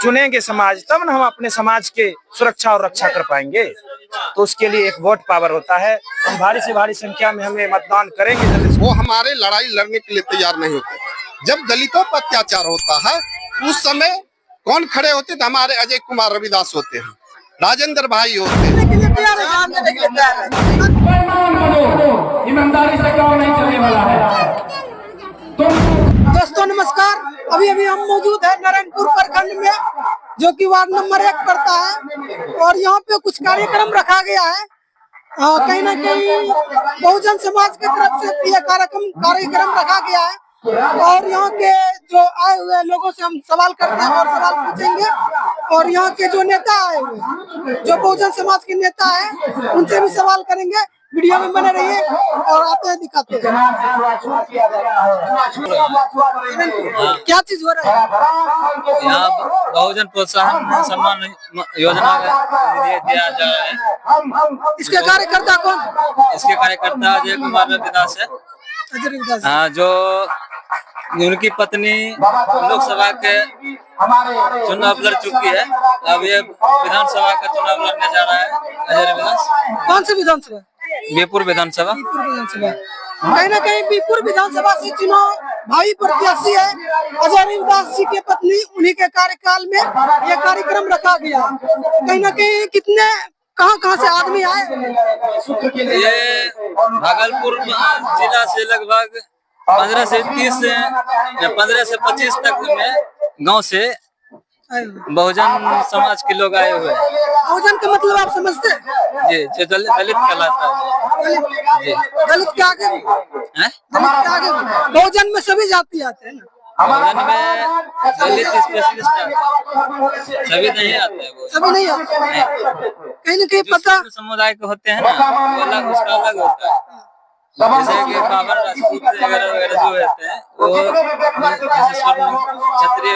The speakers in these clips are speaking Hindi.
चुनेंगे समाज, तब ना हम अपने समाज के सुरक्षा और रक्षा कर पाएंगे। तो उसके लिए एक वोट पावर होता है। हम भारी से भारी संख्या में हमें मतदान करेंगे। वो हमारे लड़ाई लड़ने के लिए तैयार नहीं होते। जब दलितों पर अत्याचार होता है उस समय कौन खड़े होते थे? हमारे अजय कुमार रविदास होते हैं, राजेंद्र भाई होते हैं। ईमानदारी से काम नहीं चलने वाला है। दोस्तों नमस्कार, अभी हम मौजूद है नारायणपुर प्रखंड में, जो कि वार्ड नंबर 1 पड़ता है। और यहाँ पे कुछ कार्यक्रम रखा गया है। कहीं ना कहीं बहुजन समाज की तरफ से यह कार्यक्रम रखा गया है। और यहाँ के जो आए हुए लोगों से हम सवाल करते हैं और सवाल पूछेंगे। और यहाँ के जो नेता आए हुए, जो बहुजन समाज के नेता है, उनसे भी सवाल करेंगे। वीडियो में बने रहिए और आते हैं दिखाते हैं क्या चीज हो रहा है। यहाँ बहुजन प्रोत्साहन सम्मान योजना दिया जा रहा है। इसके कार्यकर्ता कौन? इसके कार्यकर्ता अजय कुमार रविदास है। हाँ, जो उनकी पत्नी लोकसभा के चुनाव लड़ चुकी है। अब ये विधानसभा का चुनाव लड़ने जा रहा है अजय रविदास। कौन सी विधानसभा? बीरपुर विधानसभा। कहीं ना कहीं बीरपुर विधानसभा से चुनाव भावी प्रत्याशी है अजय रविदास जी के पत्नी। उन्हीं के कार्यकाल में यह कार्यक्रम रखा गया। कहीं ना कहीं कितने कहाँ से आदमी आए? ये भागलपुर जिला से लगभग 15 से 30 या 15 से 25 तक में गांव से बहुजन समाज के लोग आए हुए हैं। बहुजन का मतलब आप समझते हैं? जी, जो दलित कहलाता है। जी, दलित के आगे बहुजन में सभी जाति आते हैं ना। बहुजन में दलित स्पेशलिस्ट सभी नहीं आते हैं। सभी नहीं आते हैं। कहीं ना कहीं पता समुदाय के होते हैं ना, वो अलग, उसका अलग होता है। जैसे कि बाबर राजपूत वगैरह जो रहते हैं वो जैसे स्वर्ण क्षत्रिय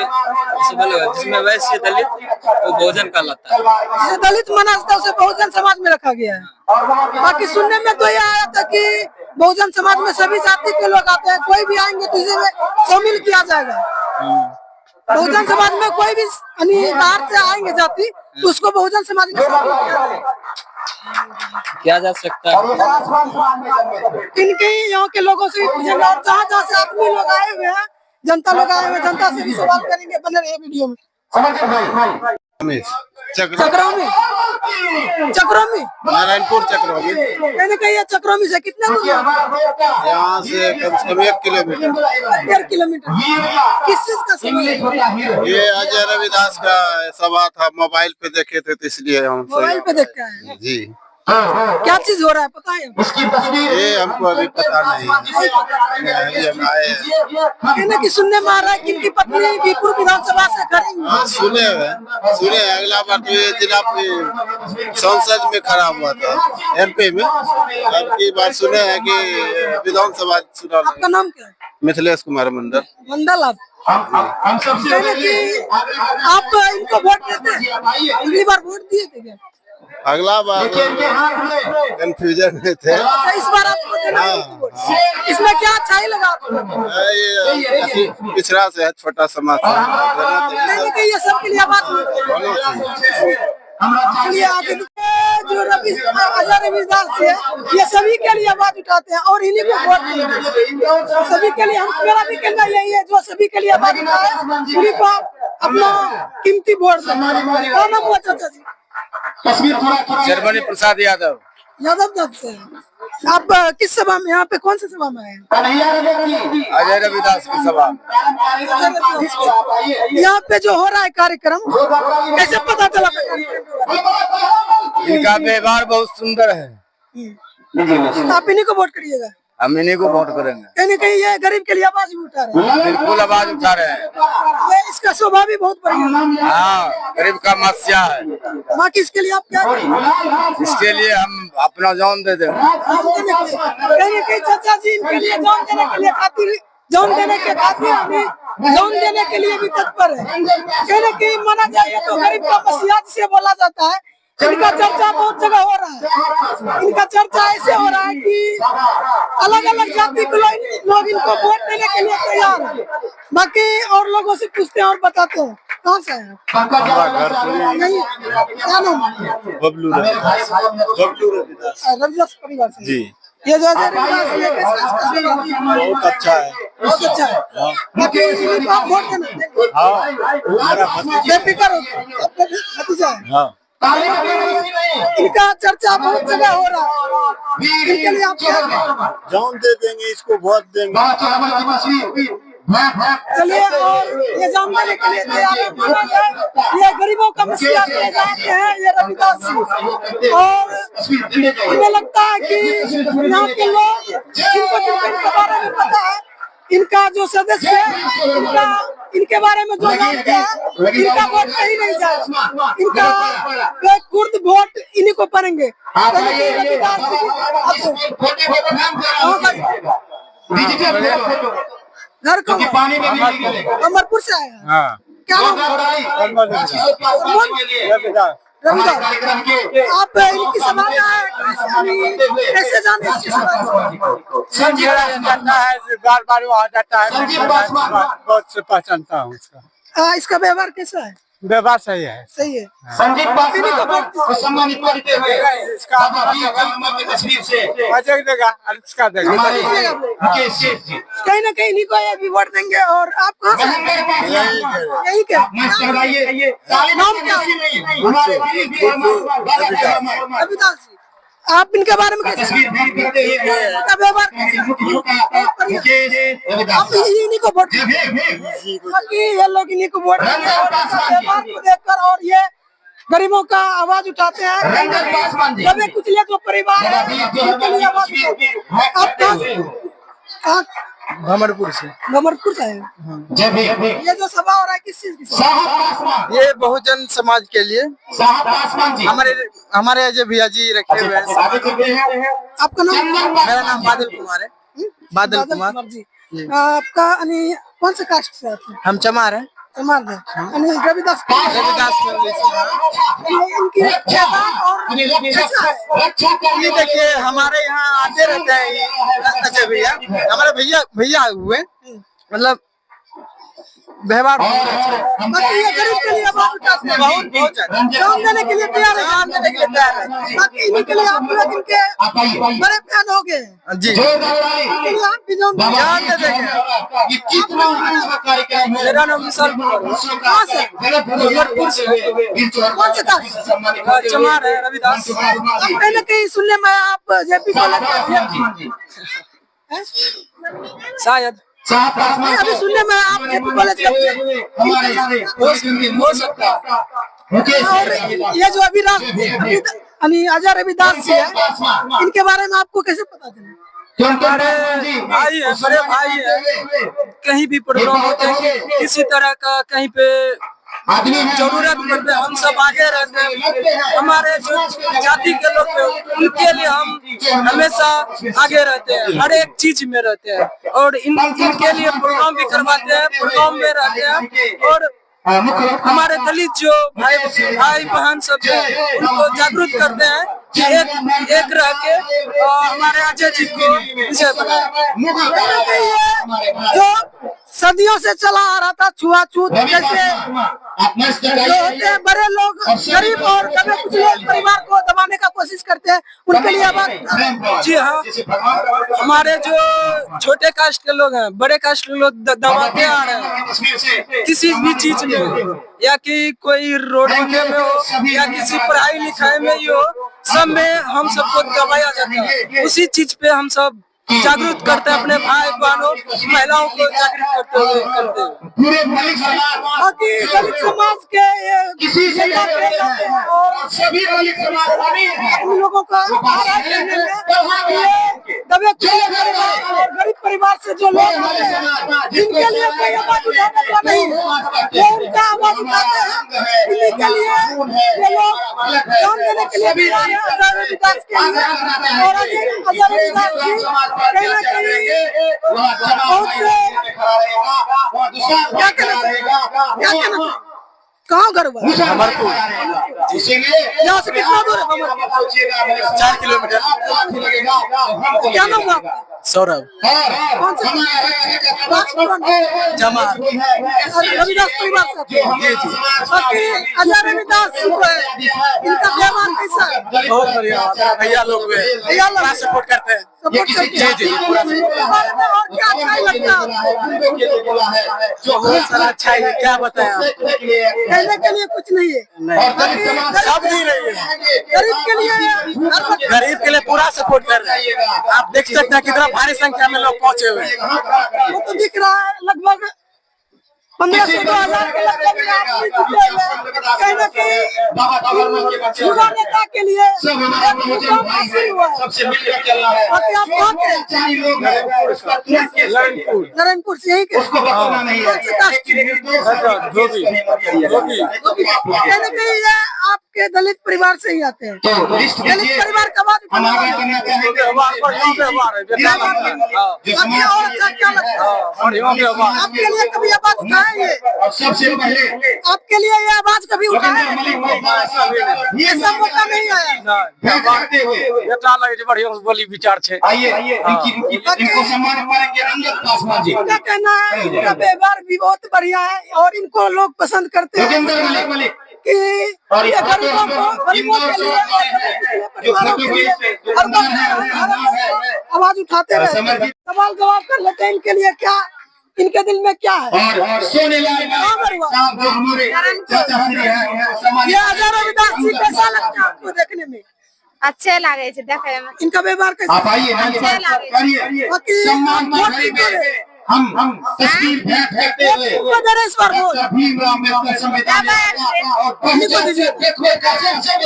जिसमें वैश्य दलित वो बहुजन कहलाता है। दलित माना जाता है उसे बहुजन समाज में रखा गया है। बाकी सुनने में तो यह आया था कि बहुजन समाज में सभी जाति के लोग आते हैं। कोई भी आएंगे तो इसे शामिल किया जाएगा। बहुजन समाज में कोई भी बाहर से आएंगे जाति तो उसको बहुजन समाज में शामिल किया जा सकता है। इनके यहाँ के लोगों से भी पूछेंगे और जहाँ से आदमी लोग आए हुए हैं, जनता लोग आए हुए हैं, जनता से भी सवाल करेंगे। बने रहिए वीडियो में। चक्रोमी नारायणपुर चक्रोमी। कहने का ये चक्रोमी से कितना दूर? यहाँ से कम से कम 1 किलोमीटर। 1.5 किलोमीटर। किस चीज का सभा? ये अजय रविदास का सभा था। मोबाइल पे देखे थे तो इसलिए हम मोबाइल पे देख के आए। जी। क्या चीज हो रहा है पता है? ये हमको अभी पता नहीं। हम आए कहने की सुनने में आ रहा है कि इनकी पत्नी बीरपुर विधानसभा से खड़ी। सुने अगला बार तो ये जिला संसद में खड़ा हुआ था MP में। अब की बात सुने हैं कि विधानसभा चुनाव। आपका नाम क्या है? मिथिलेश कुमार मंडल। आप इनको वोट देते हैं? अगली बार वोट दिए थे क्या? अगला बार कंफ्यूजन में थे। इस बार आपको इसमें क्या अच्छाई लगा? ये पिछड़ा से है, छोटा समाज है। ये सब के लिए बात जो अजय रविदास है ये सभी के लिए आवाज उठाते हैं और इन्हीं को वोट देंगे। सभी के लिए हम मेरा भी कहना यही है, जो सभी के लिए आवाज उठाए उन्हीं को अपना कीमती वोट दें। जर्मनी प्रसाद यादव जब से आप किस सभा में, यहाँ पे कौन सी सभा में आए? अजय रविदास की सभा। यहाँ पे जो हो रहा है कार्यक्रम, कैसे पता चला? इनका व्यवहार बहुत सुंदर है। आप इन्हीं को वोट करिएगा? हम इन्हीं को वोट करेंगे। कहीं ना कहीं ये गरीब के लिए आवाज भी उठा रहे हैं। बिल्कुल आवाज उठा रहे हैं। ये इसका स्वभाव भी बहुत बढ़िया। हाँ, गरीब का मस्या है। बाकी इसके लिए आप क्या करेंगे? इसके लिए हम अपना जान दे देंगे। कहीं कहीं चाचा जी इनके लिए जान देने के लिए खातिर जान देने के लिए भी तत्पर है। कहीं ना कहीं माना जाए तो गरीब का मसीहा जिसे बोला जाता है। इनका चर्चा बहुत जगह हो रहा है। इनका चर्चा ऐसे हो रहा है कि अलग अलग जाति के लोग इनको वोट देने के लिए तैयार है। बाकी और लोगों से पूछते हैं और बताते हैं। कहाँ से आए आप? नहीं, क्या नाम है? बबलू रविदास रविदास परिवार से। जी। ये जो है रविदास ये कैसा बहुत अच्छा है। बहुत अच्छा है। बाकी इन्हीं को आप वोट देना। हाँ मेरा बेफिक्र हो भतीजा है। हाँ इनका चर्चा बहुत जगह हो रहा है। इनके लिए आप क्या कहें? जान दे देंगे, इसको वोट देंगे। चलिए, और ये जान देने के लिए तैयार है माना जाए, ये गरीबों का मसीहा ले जाते हैं ये रविदास जी। और हमें लगता है कि यहाँ के लोग जिनको इनके बारे में पता है, इनका जो सदस्य है, इनके बारे में जो जानते हैं, इनका वोट कहीं नहीं जाए। इनका कुर्द वोट इन्हीं को पड़ेंगे। घर को अमरपुर से आया। हाँ क्या नाम है? रविदास। आप इनकी सभा में आए, कैसे जाने इसकी सभा? बार वहाँ जाता है, बहुत से पहचानता हूँ उसका। इसका व्यवहार कैसा है? व्यवहार सही है। सही है। संदीप पासवान को सम्मानित करते हुए तस्वीर से इसका देगा मुकेश सेठ जी कहीं ना कहीं इन्हीं को ये भी वोट देंगे। और आप कहाँ से? यही क्या नाम क्या है? रविदास जी, आप इनके बारे में कैसे? इनका व्यवहार आप इन्हीं को वोट बाकी ये लोग इन्हीं को वोट देंगे और इनका व्यवहार को देखकर, और ये गरीबों का आवाज उठाते हैं। कहीं ना कहीं दबे कुचले जो परिवार है उनके लिए आवाज उठाते हैं। आप कहाँ? भमरपुर से। भमरपुर से हैं। ये जो सभा हो रहा है किस चीज की? ये बहुजन समाज के लिए जी हमारे जो भैया जी रखे हुए हैं। आपका नाम? मेरा नाम बादल कुमार है। बादल कुमार जी। आपका कौन से कास्ट से आते हैं? हम चमार हैं। चमार है। रविदास इनकी ये देखिए हमारे यहाँ आते रहते हैं। अच्छा भैया, हमारे भैया हुए, मतलब व्यवहार बाकी ये गरीब के लिए आवाज उठाते हैं। बहुत जान देने के लिए तैयार है। बाकी इन्हीं के लिए आप लोग इनके बड़े फैन हो गए जी। इनके लिए आप भी जान दे देंगे। मेरा नाम विशाल कहाँ से? भमरपुर से। कौन से कास्ट? चमार है। रविदास। कहीं ना कहीं सुनने में आप जेपी कॉलेज शायद अभी सुनने में आप जेपी कॉलेज हो सकता है। और ये जो अभी अजय रविदास जी है, इनके बारे में आपको कैसे पता चला? हमारे भाई है, बड़े भाई है। कहीं भी प्रोग्राम होते हैं, किसी तरह का कहीं पे जरूरत पड़ते हम सब आगे रहते हैं। हमारे जो जाति के लोग हैं उनके लिए हम हमेशा आगे रहते हैं, हर एक चीज में रहते हैं। और इनके लिए प्रोग्राम भी करवाते हैं, प्रोग्राम में रहते हैं। और हमारे दलित जो भाई बहन सब है उनको जागरूक करते हैं कि एक रह के हमारे अजय जी को विजय बनाए। जो सदियों से चला आ रहा था छुआछूत, जैसे जो होते हैं बड़े लोग गरीब और दबे कुचले परिवार को दबाने का कोशिश करते हैं, उनके लिए आवाज। जी हाँ, हमारे जो छोटे कास्ट के लोग हैं, बड़े कास्ट के लोग दबाते आ रहे हैं किसी भी चीज में, या कि कोई रोड बनने में हो या किसी पढ़ाई लिखाई में ही हो, सब में हम सबको दबाया जाता है। उसी चीज पे हम सब जागरूक करते हैं, अपने भाई बहनों महिलाओं को जागरूक करते हैं। पूरे दलित समाज के किसी से और सभी दलित समाज लोगों का दबे परिवार और गरीब परिवार से जो लोग होते हैं जिनके लिए कोई आवाज उठाने वाला नहीं है, वो उनका आवाज उठाते हैं। इन्हीं के लिए ये लोग जान देने के लिए भी आ रहे हैं अजय रविदास के लिए। और अजय रविदास जी कहीं ना कहीं बहुत से क्या कहना कहाँ घर हुआ? यहाँ से कितना दूर है? 4 किलोमीटर। क्या नाम हुआ? सौरभ कौन सा जमा रविदास परिवार से आते हैं। बाकी अजय रविदास जी को है, इनका व्यवहार कैसा है? बहुत बढ़िया भैया लोग भैया लोग पूरा सपोर्ट करते हैं। सपोर्ट करते हैं। जी, पूरा इसके बारे में और क्या अच्छा लगता है? बहुत सारा अच्छा है, क्या बताएं आप? कहने के लिए कुछ नहीं है। सब नहीं रही है, गरीब के लिए गरीब के लिए पूरा सपोर्ट कर रहे हैं। आप देख सकते हैं कितना भारी संख्या में लोग पहुंचे हुए हैं। वो तो दिख रहा है लगभग 15 से 2,000 के लगभग आदमी जुटे हुए हैं। कहीं न कहीं युवा नेता के लिए एक मुकाम हासिल हुआ है। सबसे मिलकर चलना है। बाकी आप कहाँ के हैं? चार लोग हैं। नारायणपुर से यहीं के उसको बताना नहीं है। कहीं न कहीं ये आपके दलित परिवार से ही आते हैं। तो लिस्ट दलित दीजिए। परिवार का बात हम आगे करना चाहेंगे। बाकी और अच्छा क्या लगता है? आपके लिए कभी आवाज उठाएंगे? और सबसे पहले आपके लिए ये आवाज कभी उठाए? ये सब मौका नहीं आया। करते हुए बढ़िया बोली विचार छे। आइए इनको सम्मान करेंगे अंगद पासवान जी। क्या कहना है? इनका व्यवहार भी बहुत बढ़िया है और इनको लोग पसंद करते हैं योगेंद्र मलिक कि ये गरीबों के लिए परिवारों के लिए हर वक्त आवाज उठाते रहे। सवाल जवाब कर लेते हैं इनके लिए क्या, इनके दिल में क्या है? और सोने लाल साहब जो हमारे चाचा श्री हैं ये अजय रविदास जी कैसा लगता है आपको देखने में? अच्छे लागे छे देखे में। इनका व्यवहार कैसा? आप आइए करिए बाकी सम्मान वोट करेंगे। हम तस्वीर भेंट करते हुए नरेश्वर बोल भीमराव अम्बेडकर संविधान और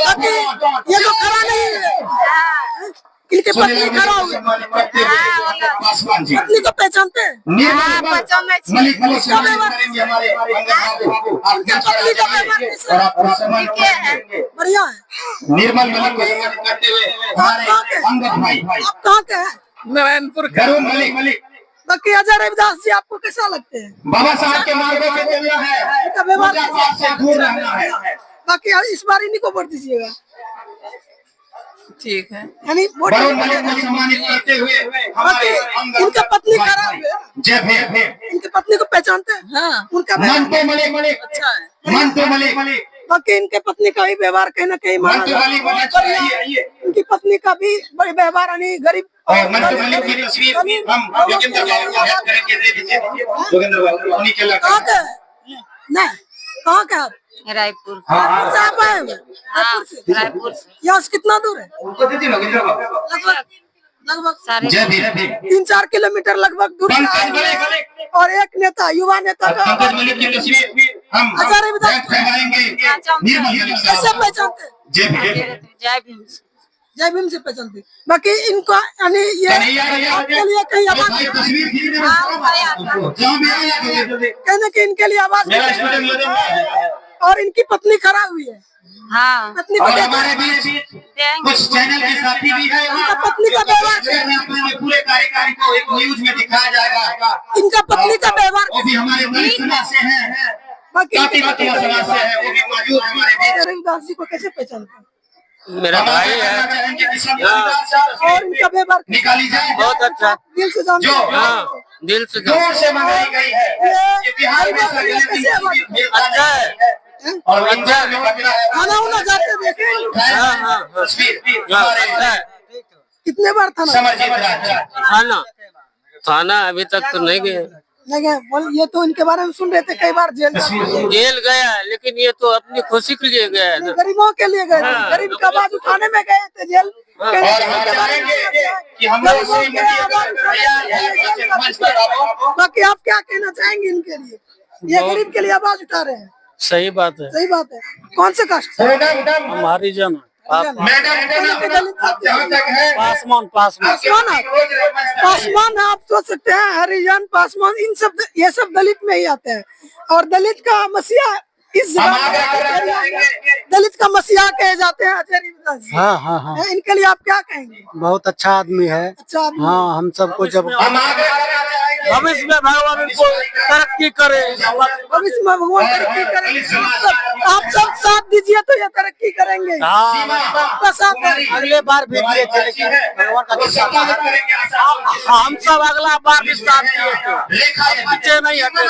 बाकी ये लोग खड़ा नहीं है, इनके पत्नी खड़ा हुए। पासवान जी पत्नी को पहचानते हैं? मलिक करेंगे हमारे इनके पत्नी का व्यवहार कैसा है? और सम्मान करेंगे। बढ़िया है। निर्मल मलिक को सम्मानित करते हुए हमारे अंगद भाई आप कहाँ के हैं? नारायणपुर गरुण मलिक बाकी अजय रविदास जी आपको कैसा लगते हैं? बाबा साहब के मार्गों पे चलना है। इनका व्यवहार पूजा पाठ से दूर रहना है। बाकी इस बार इन्हीं को वोट दीजिएगा। ठीक है। यानी वोट गरुण मलिक को सम्मानित करते हुए हमारे बाकी इनका पत्नी खड़ा हुए। जय भीम। इनकी पत्नी को पहचानते हैं? हाँ। उनका व्यवहार मंटो मलिक अच्छा है। मंटो मलिक बाकी इनके पत्नी का भी व्यवहार कहीं ना कहीं माना मंटो जाता मलिक है। आइए इनकी पत्नी का भी बड़ी व्यवहार यानी गरीब और मंटो मलिक की तस्वीर हम योगेंद्र बाबू को भेंट करेंगे। दे दीजिए योगेंद्र बाबू उन्हीं के लगा। कहाँ के हैं? नहीं कहाँ के आप? रायपुर। रायपुर से आप आए हैं? रायपुर से? रायपुर से यहाँ से कितना दूर है? उनको दे दीजिए योगेंद्र बाबू। लगभग सारे जय भीम। 3-4 किलोमीटर लगभग दूर से आए हैं। और एक नेता युवा नेता का पंकज मलिक की तस्वीर हम अजय रविदास भेंट करवाएंगे। निर्मल मलिक कैसे साहब पहचानते हैं? जय भीम। जय भीम। जय भीम से पहचानते हैं। बाकी इनका यानी ये आपके लिए कहीं आवाज तस्वीर खींचने में जहाँ भी आया कहने के इनके लिए आवाज मेरा स्टूडेंट लोग और इनकी पत्नी खड़ा हुई है। हाँ पत्नी को और देखा? हमारे बीच कुछ चैनल के साथी भी है। इनका पत्नी का व्यवहार पूरे कार्यकारी को एक न्यूज में दिखाया जाएगा। इनका पत्नी का व्यवहार वो भी हमारे दलित समाज से है, बाकी जाति समाज से है, वो भी मौजूद है हमारे बीच। रविदास जी को कैसे पहचानते हैं? मेरा भाई है। चाहेंगे कि सब और इनका व्यवहार निकाली जाए। बहुत अच्छा। दिल से जानते जो हैं। दिल से दूर से मंगाई गई है। ये बिहार में अच्छा है। और अच्छा है। खाना उना जाते देखे तस्वीर अच्छा है। कितने बार थाना? समरजीत राज थाना अभी तक तो नहीं गए। नहीं ये तो इनके बारे में सुन रहे थे कई बार जेल जेल गया लेकिन ये तो अपनी खुशी के लिए गया है ना। गरीबों के लिए गए थे। गरीब का आवाज उठाने में गए थे जेल। और हम चाहेंगे कि हम लोग बाकी आप क्या कहना चाहेंगे इनके लिए? ये गरीब के लिए आवाज उठा रहे हैं। सही बात है। सही बात है। कौन से कास्ट? हमारी जन पासवान पासवान आप सोच सकते हैं हरिजन पासवान इन सब ये सब दलित में ही आते हैं। और दलित का मसीहा इस जगह दलित का मसीहा कहे जाते हैं अजय रविदास जी। हाँ। इनके लिए आप क्या कहेंगे? बहुत अच्छा आदमी है। अच्छा आदमी। हाँ हम सबको जब भविष्य में भगवान उनको तरक्की करे। भविष्य में भगवान तरक्की करे। आप सब साथ दीजिए तो ये तरक्की करेंगे। आपका साथ है। अगले बार भी दिए थे, लेकिन भगवान का कृपा हम सब अगला बार भी साथ दिए थे, पीछे नहीं हटे थे,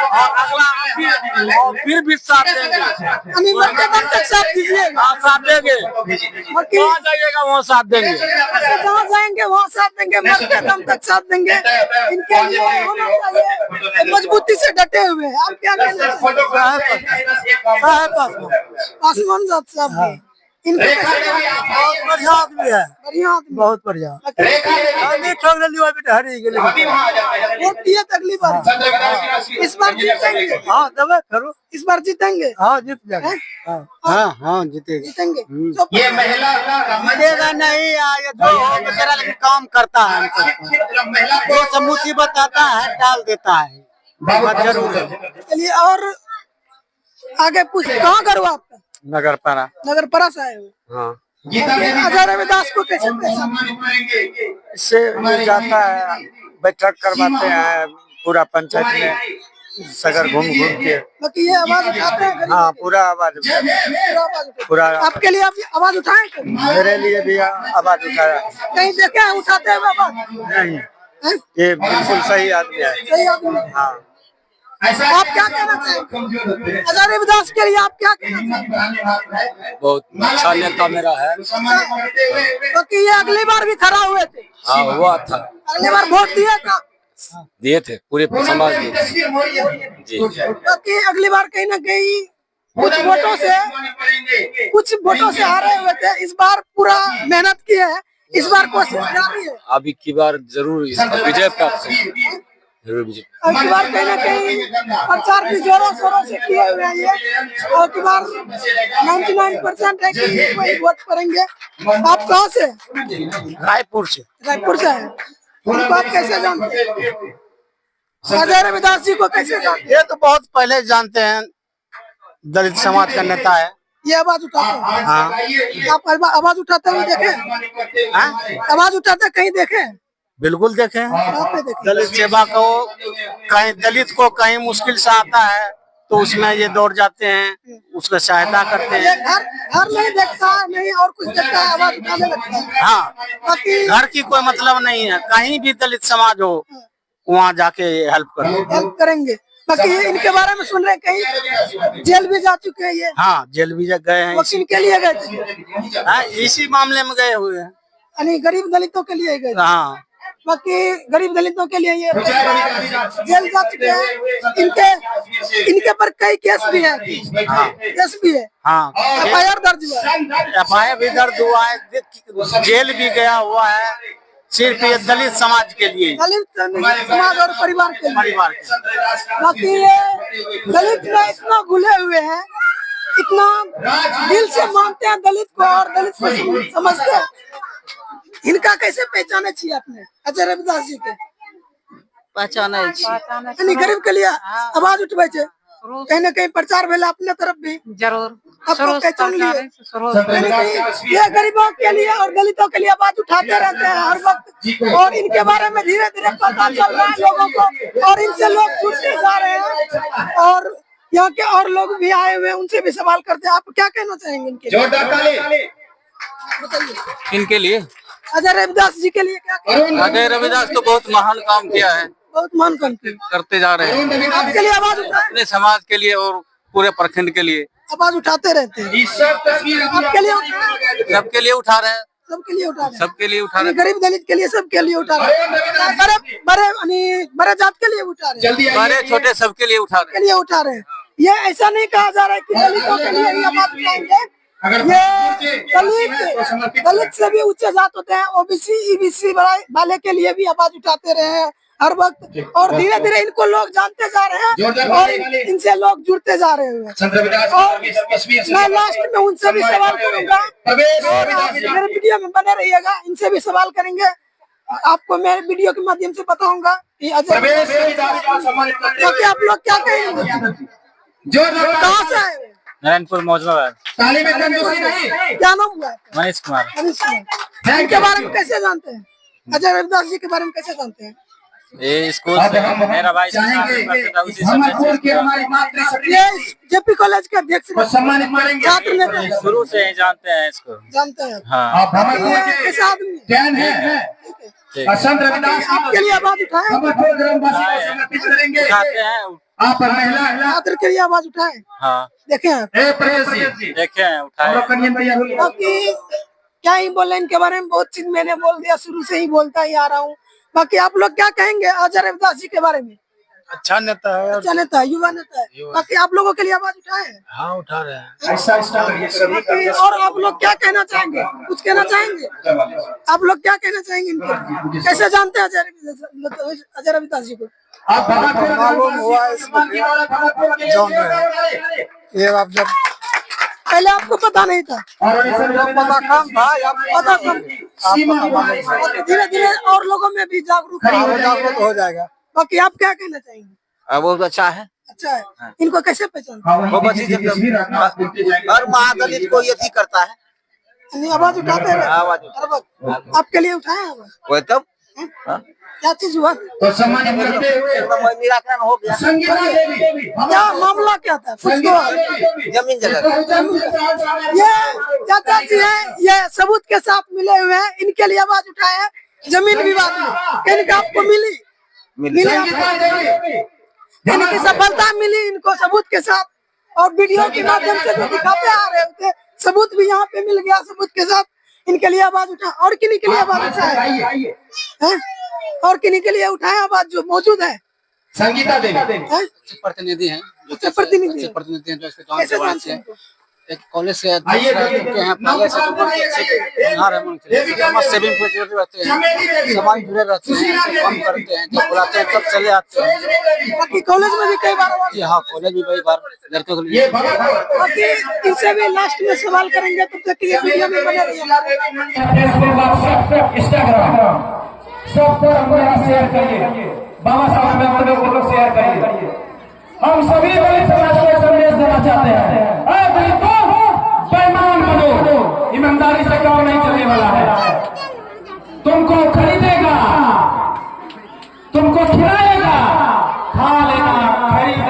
और अगला और फिर भी साथ देंगे। मरते दम तक साथ दीजिएगा। हाँ, साथ देंगे, जहाँ जाइएगा वहाँ साथ देंगे, जहाँ जाएंगे वहाँ साथ देंगे, मरते दम तक साथ देंगे। इनके लिए होना चाहिए मजबूती से डटे हुए। आप क्या कहना पासवान साहब भी इनके बहुत बढ़िया आदमी है, बढ़िया आदमी। बहुत बढ़िया। वोट दिए अगली बार, इस बार जीतेंगे। हाँ दबे करो, इस बार जीतेंगे। हाँ जीत जाएंगे, हाँ जीतेंगे, जीतेंगे। ये महिला जीतेगा नहीं, ये जो हो बेचारा लेकिन काम करता है, जो सब मुसीबत आता है टाल देता है, बात जरूर है। चलिए और आगे पूछ, कहाँ घर हुआ आपका? नगर पारा, नगर पारा से आए हुए। हाँ। अजय रविदास को कैसे इससे मिल जाता है, बैठक करवाते हैं पूरा पंचायत में, सगर घूम के। बाकी ये आवाज उठाते हैं। हाँ पूरा आवाज, पूरा आपके लिए आप आवाज उठाए थे? मेरे लिए भी आवाज उठाया। कहीं देखे हैं उठाते हुए आवाज? नहीं, ये बिल्कुल सही आदमी है। सही आदमी। हाँ। आप क्या कहना चाहेंगे अजय रविदास के लिए? आप क्या कहना चाहेंगे? बहुत अच्छा नेता मेरा है। क्योंकि ये अगली बार भी खड़ा हुए थे। हाँ हुआ था, अगली बार वोट दिए था, दिए थे पूरे समाज के जी। क्योंकि अगली बार कहीं ना कहीं कुछ वोटों से हारे हुए थे। इस बार पूरा मेहनत किए हैं, इस बार कोशिश जारी है। अभी की बार जरूर विजय प्राप्त है, जरूर विजय। अब की बार कहीं ना कहीं प्रचार भी जोरों शोरों से किए हुए हैं ये, और की बार 99% है कि वही वोट करेंगे। आप कहाँ से? रायपुर से। रायपुर से है। उनको आप कैसे जानते हैं? अजय रविदास जी को कैसे जानते हैं? ये तो बहुत पहले जानते हैं, दलित समाज का नेता है। ये आवाज उठाते हैं? हाँ। आप आवाज उठाते हुए देखे? आवाज उठाते कहीं देखे? बिल्कुल देखे, आपने देखे? दलित सेवा को कहीं दलित को कहीं मुश्किल से आता है तो उसमें ये दौड़ जाते हैं, उसको सहायता करते ये हैं। घर नहीं देखता है, नहीं और कुछ देखता है, आवाज उठाने लगता है। हाँ, बाकी घर की कोई मतलब नहीं है, कहीं भी दलित समाज हो वहाँ जाके हेल्प करो, हेल्प करेंगे। बाकी इनके बारे में सुन रहे हैं कहीं जेल भी जा चुके हैं ये? हाँ जेल भी गए हैं, वकील के लिए गए थे? हाँ, इसी मामले में गए हुए हैं। यानी गरीब दलितों के लिए गए थे। हाँ बाकी गरीब दलितों के लिए ये जेल जा चुके हैं। इनके पर कई केस भी है, केस भी है। हाँ FIR दर्ज हुआ है। FIR भी दर्ज हुआ है, जेल भी गया हुआ है, सिर्फ ये दलित समाज के लिए, दलित समाज और परिवार के लिए। परिवार के। बाकी ये दलित में इतना घुले हुए हैं, इतना दिल से मानते हैं दलित को और दलित को समझते हैं। इनका कैसे पहचाने चाहिए आपने अजय रविदास जी के? पहचाने यानी गरीब के लिए आवाज उठबे छे, कहीं न कहीं प्रचार भेला अपने तरफ भी जरूर आपको पहचान लिए। ये गरीबों के लिए और दलितों के लिए आवाज उठाते रहते हैं हर वक्त, और इनके बारे में धीरे धीरे पता चल रहा है लोगों को, और इनसे लोग जुड़ते जा रहे हैं, और यहाँ के और लोग भी आए हुए हैं, उनसे भी सवाल करते हैं। आप क्या कहना चाहेंगे इनके लिए? इनके लिए अजय रविदास जी के लिए क्या कहना? अजय रविदास तो बहुत महान काम किया है, बहुत मान करते करते जा रहे हैं आपके लिए आवाज उठाए, अपने समाज के लिए और पूरे प्रखंड के लिए, आवाज उठाते रहते हैं। आपके लिए सबके लिए उठा रहे हैं, सबके लिए उठा रहे हैं, सबके लिए उठा रहे गरीब दलित के लिए सबके लिए उठा रहे हैं, बड़े जात के लिए उठा रहे हैं, हैं, बड़े छोटे सबके लिए उठा रहे के लिए उठा रहे हैं। ये ऐसा नहीं कहा जा रहा है कि दलितों के लिए ही आवाज उठाएंगे। ये दलित से भी उच्च जात होते हैं, OBC EBC वाले के लिए भी आवाज उठाते रहे हैं हर वक्त, और धीरे धीरे इनको लोग जानते जा रहे हैं और इनसे लोग जुड़ते जा रहे हैं। और मैं लास्ट में उनसे भी सवाल करूंगा, और आप मेरे वीडियो में बने रहिएगा, इनसे भी सवाल करेंगे। आपको मैं वीडियो के माध्यम से बताऊंगा कि अजय, क्योंकि आप लोग क्या कहेंगे? कहाँ से आए? नारायणपुर मौजूद क्या नाम हुआ? मनीष कुमार। इनके बारे में कैसे जानते हैं? अजय रविदास जी के बारे में कैसे जानते हैं? ये स्कूल से मेरा भाई उसी ये जेपी कॉलेज के अध्यक्ष छात्र नेता शुरू से ही जानते हैं इसको। जानते हैं हाँ कैसे आदमी आपके लिए आवाज उठाए उठाते हैं। छात्र के लिए आवाज उठाए। हाँ देखे देखे हैं उठाए। बाकी क्या ही बोले इनके बारे में, बहुत चीज मैंने बोल दिया, शुरू से ही बोलता ही आ रहा हूँ। बाकी आप लोग क्या कहेंगे अजय रविदास जी के बारे में? अच्छा नेता है, अच्छा नेता है, युवा नेता है। बाकी आप लोगों के लिए आवाज उठाए हैं? हाँ उठा रहे हैं। बाकी और आप लोग क्या कहना चाहेंगे? कुछ कहना चाहेंगे? आप लोग क्या कहना चाहेंगे इनके? कैसे जानते हैं अजय रविदास जी को? मालूम हुआ ये आप जब पहले आपको पता नहीं था? पता कम था, पता कम। धीरे धीरे और लोगों में भी जागरूक हो जाएगा। बाकी आप क्या कहना चाहेंगे? बहुत अच्छा है। अच्छा है। इनको कैसे पहचान? वो बच्ची हर महादलित को यही करता है। आवाज उठाते रहे। आवाज आपके लिए उठाए आवाज? वो तब क्या चीज हुआ? तो सम्मानित करते हुए निराकरण हो गया। क्या मामला क्या था? जमीन जगह ये चाचा जी है, ये सबूत के साथ मिले हुए हैं। इनके लिए आवाज उठाए हैं जमीन विवाद में। इनका आपको मिली इनकी सफलता मिली इनको सबूत के साथ, और वीडियो के माध्यम से जो दिखाते आ रहे थे सबूत भी यहाँ पे मिल गया। सबूत के साथ इनके लिए आवाज उठा। और किन्हीं के लिए आवाज उठाए? और किन्हीं के लिए उठाए आवाज जो मौजूद है? संगीता देवी प्रतिनिधि हैं, प्रतिनिधि हैं जो इसके गाँव समाज से एक कॉलेज से हैं, पहले से सेविंग रहते हैं, समाज जुड़े रहते हैं, काम करते हैं, जब बुलाते हैं तब चले आते हैं। बाकी कॉलेज में भी कई बार आवाज। हाँ कॉलेज भी कई बार लड़कों के लिए। बाकी इनसे भी लास्ट में सवाल करेंगे, तब तक के लिए वीडियो में बने रहिए। इंस्टाग्राम सब पर शेयर करिए, बाबा साहब अम्बेडकर को लोग शेयर करिए। हम सभी दलित समाज को संदेश देना चाहते हैं, दलितों बेईमान बनो, ईमानदारी से काम नहीं चलने वाला है। तुमको खरीदेगा, तुमको खिलाएगा, खा लेना, खरीद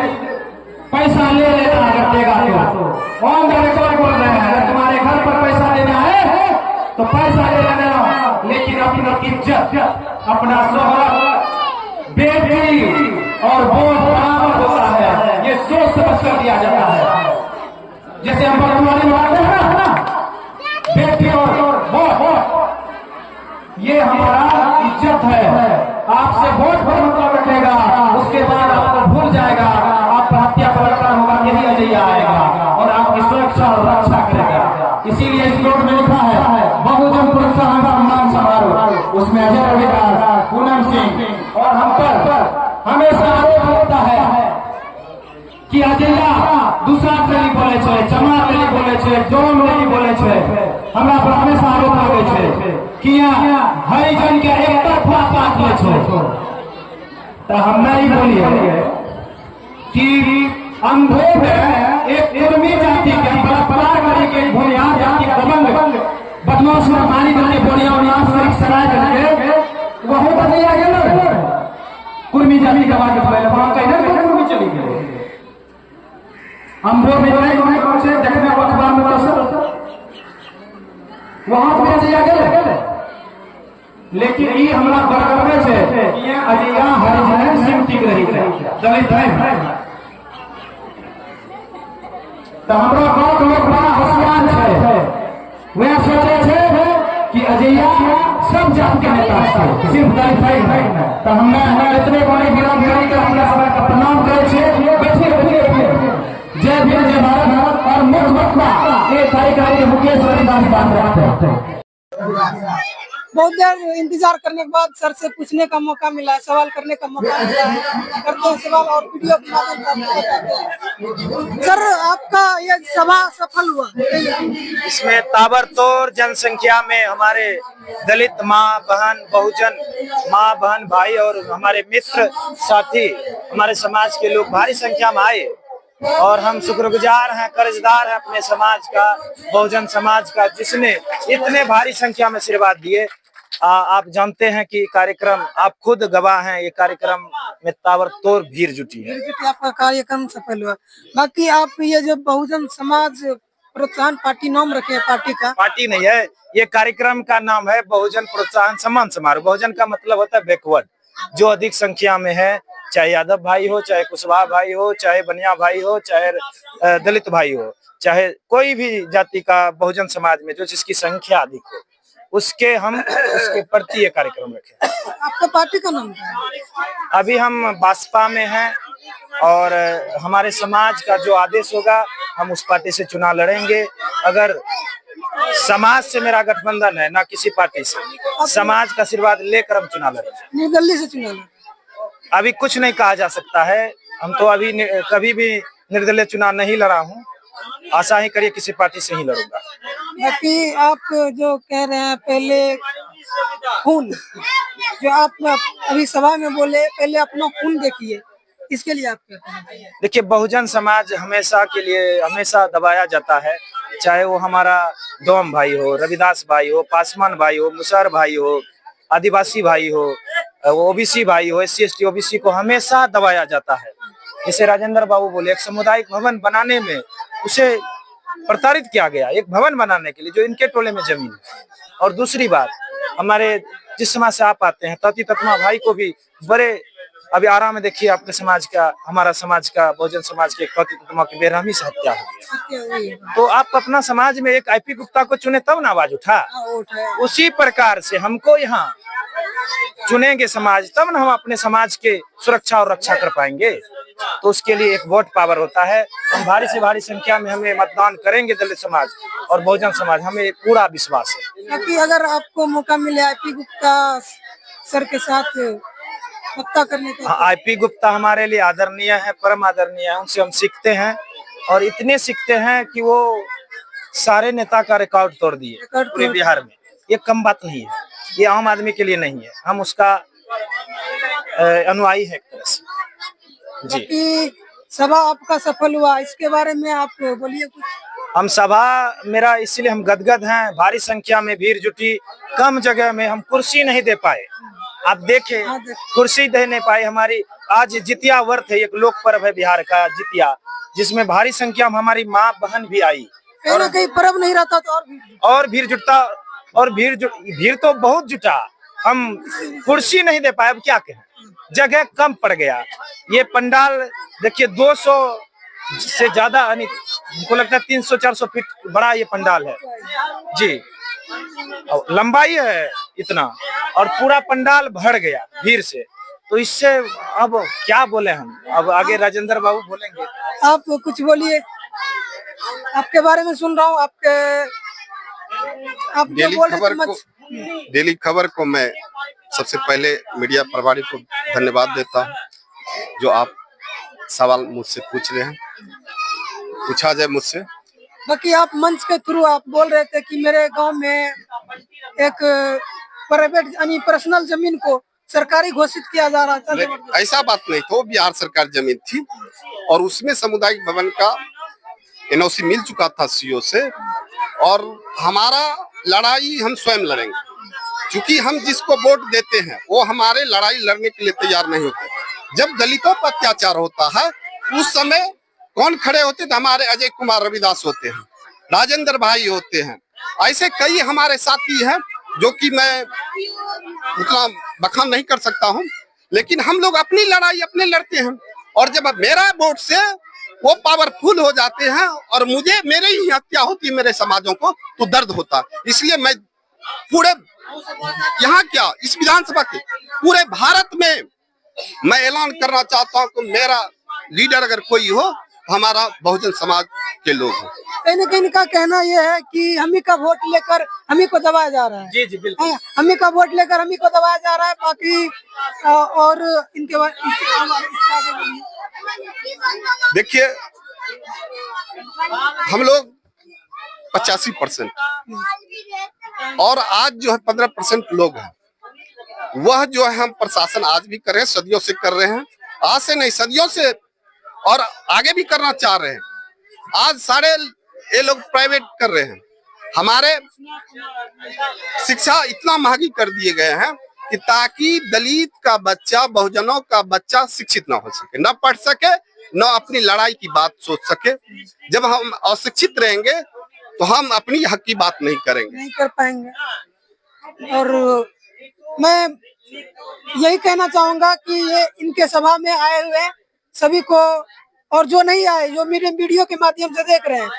पैसा ले लेना, अगर देगा तो। ऑन द रिकॉर्ड बोल रहे हैं, अगर तुम्हारे घर पर पैसा देना है तो पैसा ले लेना, लेकिन अपनी इज्जत, अपना शोहरत, बेटी और वोट बराबर होता है, ये सोच समझ कर दिया जाता है। जैसे हम बर्तवानी मानते हैं ना, बेटी और वोट, ये हमारा इज्जत है। आपसे वोट पर मतलब रखेगा, उसके बाद आपको भूल जाएगा, आप पर हत्या बलात्कार होगा, यही अजैया आएगा और आपकी सुरक्षा और रक्षा करेगा। इसीलिए इस नोट में लिखा है बहुजन प्रोत्साहन सम्मान समारोह, उसमें अजय रविदास, पूनम सिंह और हम पर हमेशा आरोप होता है कि अजैया दूसरा नहीं बोले छे, जमात नहीं बोले छे, डोम नहीं बोले छे। हमरा पर हमेशा आरोप लगे छे कि हरिजन के एक तरफा बात ले छे। तो हम नहीं बोलिए कि अंधों में एक कुर्मी जाति के बलात्कार के भूमिहार जाति दबंग बदमाश में मारी गई बोलिया और नाश में सराय करके वहां पर नहीं आ गए कुर्मी जाति का बात पहले वहां कहीं कुर्मी चली गई। हम वो में नहीं कौन से देखने अखबार में वहां पर अजैया गए, लेकिन ये हमरा बरकरार है कि अजैया हरिजन सिंह टिक रही है, दलित है। तो हमरा गांव के लोग बड़ा होशियार है, वह सोचे थे कि अजैया सब जात के नेता है, सिर्फ दलित है। तो हमने इतने बड़े गिरफ्तारी कर हमरा सब का प्रणाम करे छे। बैठिए जय भीम, जय भारत। और मुख्य वक्ता ये कार्यक्रम के मुकेश रविदास बात रखते हैं। बहुत देर इंतजार करने के बाद सर से पूछने का मौका मिला है, सवाल करने का मौका मिला है। करते हैं सवाल और वीडियो के माध्यम से। सर आपका ये सभा सफल हुआ? इसमें ताबड़तोड़ जनसंख्या में हमारे दलित माँ बहन, बहुजन माँ बहन भाई और हमारे मित्र साथी, हमारे समाज के लोग भारी संख्या में आए और हम शुक्रगुजार हैं, कर्जदार हैं अपने समाज का, बहुजन समाज का, जिसने इतने भारी संख्या में आशीर्वाद दिए। आप जानते हैं कि कार्यक्रम, आप खुद गवाह हैं, ये कार्यक्रम में ताबड़तोड़ भीड़ जुटी है। आपका कार्यक्रम सफल हुआ। बाकी आप ये जो बहुजन समाज प्रोत्साहन पार्टी नाम रखे हैं पार्टी का? पार्टी नहीं है, ये कार्यक्रम का नाम है बहुजन प्रोत्साहन सम्मान समारोह। बहुजन का मतलब होता है बैकवर्ड, जो अधिक संख्या में है, चाहे यादव भाई हो, चाहे कुशवाहा भाई हो, चाहे बनिया भाई हो, चाहे दलित भाई हो, चाहे कोई भी जाति का बहुजन समाज में जो जिसकी संख्या अधिक हो, उसके प्रति ये कार्यक्रम रखे। आपका पार्टी का नाम क्या है? अभी हम भाजपा में हैं और हमारे समाज का जो आदेश होगा हम उस पार्टी से चुनाव लड़ेंगे। अगर समाज से मेरा गठबंधन है, ना किसी पार्टी से, समाज का आशीर्वाद लेकर हम चुनाव लड़ेंगे। निर्दलीय से चुनाव लड़ेंगे? अभी कुछ नहीं कहा जा सकता है, हम तो अभी कभी भी निर्दलीय चुनाव नहीं लड़ा हूँ, आशा ही करिए किसी पार्टी से ही लड़ूंगा। बाकी आप जो कह रहे हैं पहले खून, जो आप अभी सभा में बोले पहले अपना खून देखिए, इसके लिए आप क्या कहना चाहिए? देखिए, बहुजन समाज हमेशा के लिए हमेशा दबाया जाता है, चाहे वो हमारा डोम भाई हो, रविदास भाई हो, पासवान भाई हो, मुसहर भाई हो, आदिवासी भाई हो, ओबीसी भाई हो, SC ST OBC को हमेशा दबाया जाता है। जैसे राजेंद्र बाबू बोले, एक सामुदायिक भवन बनाने में उसे प्रताड़ित किया गया, एक भवन बनाने के लिए जो इनके टोले में जमीन है। और दूसरी बात, हमारे जिस समाज से आप आते हैं, तती ततमा भाई को भी बड़े, अभी आराम में देखिए आपके समाज का, हमारा समाज का, बहुजन समाज के तती ततमा की बेरहमी से हत्या हो गई। तो आप अपना समाज में एक IP गुप्ता को चुने तब ना आवाज उठा। उसी प्रकार से हमको यहाँ चुनेंगे समाज, तब ना हम अपने समाज के सुरक्षा और रक्षा कर पाएंगे। तो उसके लिए एक वोट पावर होता है। हम भारी से भारी संख्या में हमें मतदान करेंगे दलित समाज और बहुजन समाज, हमें पूरा विश्वास है। क्योंकि अगर आपको मौका मिले IP गुप्ता सर के साथ पक्का करने का? IP गुप्ता हमारे लिए आदरणीय है, परम आदरणीय है, उनसे हम सीखते हैं और इतने सीखते हैं कि वो सारे नेता का रिकॉर्ड तोड़ दिए पूरे बिहार में। ये कम बात नहीं है, ये आम आदमी के लिए नहीं है, हम उसका अनुयायी है एक तरह से जी। सभा आपका सफल हुआ, इसके बारे में आप बोलिए कुछ। हम सभा मेरा इसलिए हम गदगद हैं, भारी संख्या में भीड़ जुटी, कम जगह में हम कुर्सी नहीं दे पाए। आप देखें, कुर्सी दे नहीं पाए। हमारी आज जितिया व्रत है, एक लोक पर्व है बिहार का जितिया, जिसमें भारी संख्या में हमारी माँ बहन भी आई। और कहीं पर्व नहीं रहता तो और भीड़ जुटता, और भीड़ तो बहुत जुटा, हम कुर्सी नहीं दे पाए। अब क्या कहें, जगह कम पड़ गया। ये पंडाल देखिए 200 से ज्यादा, हमको लगता है 300-400 फीट बड़ा ये पंडाल है जी, लंबाई है इतना, और पूरा पंडाल भर गया भीड़ से। तो इससे अब क्या बोले हम, अब आगे राजेंद्र बाबू बोलेंगे। आप कुछ बोलिए, आपके बारे में सुन रहा हूँ। आप डेली खबर को मैं सबसे पहले मीडिया प्रभारी को धन्यवाद देता हूँ, जो आप सवाल मुझसे पूछ रहे हैं, पूछा जाए मुझसे। बाकी आप मंच के थ्रू आप बोल रहे थे कि मेरे गांव में एक प्राइवेट यानी पर्सनल जमीन को सरकारी घोषित किया जा रहा था। ऐसा बात नहीं था, वो बिहार सरकार जमीन थी और उसमें सामुदायिक भवन का NOC मिल चुका था CO से, और हमारा लड़ाई हम स्वयं लड़ेंगे, क्योंकि हम जिसको वोट देते हैं वो हमारे लड़ाई लड़ने के लिए तैयार नहीं होते। जब दलितों पर अत्याचार होता है उस समय कौन खड़े होते थे? हमारे अजय कुमार रविदास होते हैं, राजेंद्र भाई होते हैं, ऐसे कई हमारे साथी हैं जो कि मैं उतना बखान नहीं कर सकता हूं, लेकिन हम लोग अपनी लड़ाई अपने लड़ते हैं। और जब मेरा वोट से वो पावरफुल हो जाते हैं और मुझे मेरे ही हत्या होती है मेरे समाजों को, तो दर्द होता। इसलिए मैं पूरे यहाँ क्या, इस विधानसभा के पूरे भारत में मैं ऐलान करना चाहता हूँ कि मेरा लीडर अगर कोई हो, हमारा बहुजन समाज के लोग हैं। कहीं न कहीं का कहना यह है कि हम ही का वोट लेकर हम ही को दबाया जा रहा है। जी जी बिल्कुल, हम ही का वोट लेकर हम ही को दबाया जा रहा है। बाकी और इनके बाद देखिए, हम लोग 85% और आज जो है 15% लोग हैं, वह जो है हम प्रशासन आज भी कर रहे हैं, सदियों से कर रहे हैं, आज से नहीं सदियों से, और आगे भी करना चाह रहे हैं। आज सारे ये लोग प्राइवेट कर रहे हैं, हमारे शिक्षा इतना महंगी कर दिए गए हैं कि ताकि दलित का बच्चा, बहुजनों का बच्चा शिक्षित ना हो सके, ना पढ़ सके, न अपनी लड़ाई की बात सोच सके। जब हम अशिक्षित रहेंगे तो हम अपनी हक की बात नहीं करेंगे, नहीं कर पाएंगे। और मैं यही कहना चाहूंगा कि ये इनके सभा में आए हुए सभी को, और जो नहीं आए, जो मेरे वीडियो के माध्यम से देख रहे हैं,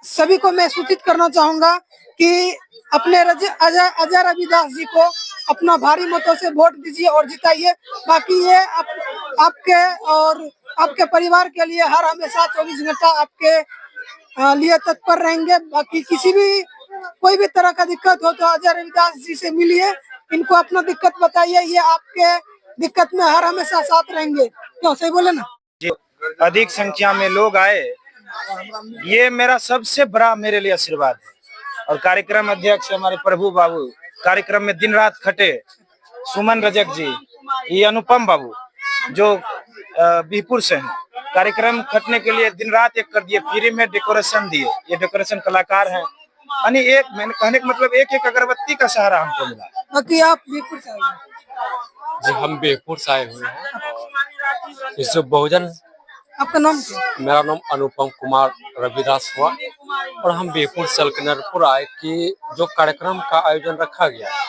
सभी को मैं सूचित करना चाहूंगा कि अपने अजय रविदास जी को अपना भारी मतों से वोट दीजिए और जिताइए। बाकी ये आपके और आपके परिवार के लिए हर हमेशा 24 घंटा आपके लिए तत्पर रहेंगे। बाकी किसी भी कोई भी तरह का दिक्कत हो तो अजय रविदास जी से मिलिए, इनको अपना दिक्कत बताइए, ये आपके दिक्कत में हर हमेशा साथ रहेंगे। क्यों, सही बोले ना? अधिक संख्या में लोग आए, ये मेरा सबसे बड़ा मेरे लिए आशीर्वाद है। और कार्यक्रम अध्यक्ष हमारे प्रभु बाबू, कार्यक्रम में दिन रात खटे, सुमन रजक जी, ये अनुपम बाबू जो बीपुर से हैं, कार्यक्रम खटने के लिए दिन रात एक कर दिए, फ्री में डेकोरेशन दिए। ये डेकोरेशन कलाकार हैं। यानी एक, मैंने कहने का मतलब एक अगरबत्ती का सहारा हमको मिला। बाकी आप बीपुर से आए? जी, हम बीपुर से आए हुए हैं। इससे बहुजन। आपका नाम क्या? मेरा नाम अनुपम कुमार रविदास हुआ और हम बीपुर सलकनरपुर आए कि जो कार्यक्रम का आयोजन रखा गया है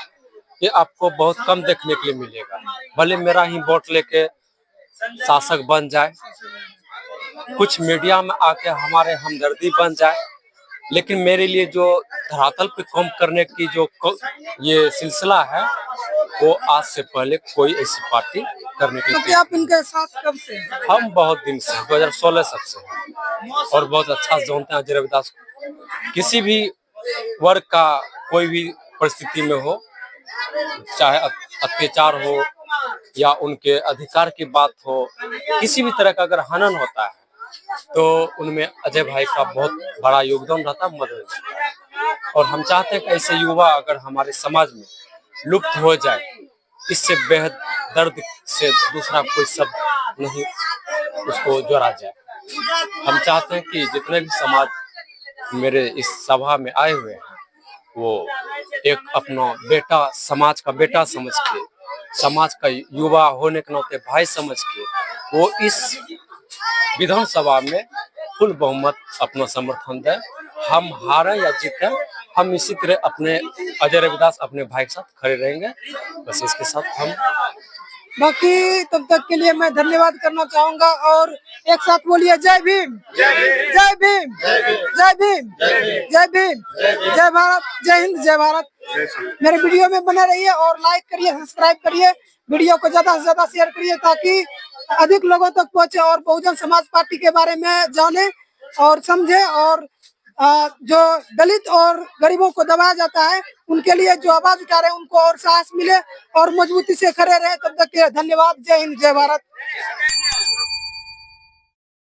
ये आपको बहुत कम देखने के लिए मिलेगा। भले मेरा ही वोट लेके शासक बन जाए, कुछ मीडिया में आके हमारे हमदर्दी बन जाए, लेकिन मेरे लिए जो धरातल पे काम करने की जो ये सिलसिला है वो आज से पहले कोई ऐसी पार्टी करने की। तो आप इनके साथ कब से? हम बहुत दिन से, 2016 सबसे हैं और बहुत अच्छा जानते हैं अजय रविदास को। किसी भी वर्ग का कोई भी परिस्थिति में हो, चाहे अत्याचार हो या उनके अधिकार की बात हो, किसी भी तरह का अगर हनन होता है तो उनमें अजय भाई का बहुत बड़ा योगदान रहता है, मदद रहता है। और हम चाहते हैं कि ऐसे युवा अगर हमारे समाज में लुप्त हो जाए, इससे बेहद दर्द से दूसरा कोई शब्द नहीं उसको जोड़ा जाए। हम चाहते हैं कि जितने भी समाज मेरे इस सभा में आए हुए हैं वो एक अपना बेटा, समाज का बेटा समझ के, समाज का युवा होने के नाते भाई समझ के वो इस विधानसभा में फुल बहुमत अपना समर्थन दें। हम हारें या जीतें, हम इसी तरह अपने अजय रविदास अपने भाई के साथ खड़े रहेंगे। बस इसके साथ हम बाकी तब तक के लिए मैं धन्यवाद करना चाहूंगा और एक साथ बोलिए जय भीम, जय भीम, जय भीम, जय भीम, जय भारत, जय हिंद, जय भारत। मेरे वीडियो में बने रहिए और लाइक करिए, सब्सक्राइब करिए, वीडियो को ज्यादा से ज्यादा शेयर करिए ताकि अधिक लोगों तक पहुंचे और बहुजन समाज पार्टी के बारे में जाने और समझे। और जो दलित और गरीबों को दबाया जाता है उनके लिए जो आवाज उठा रहे हैं उनको और साहस मिले और मजबूती से खड़े रहे। तब तक के धन्यवाद। जय हिंद, जय भारत।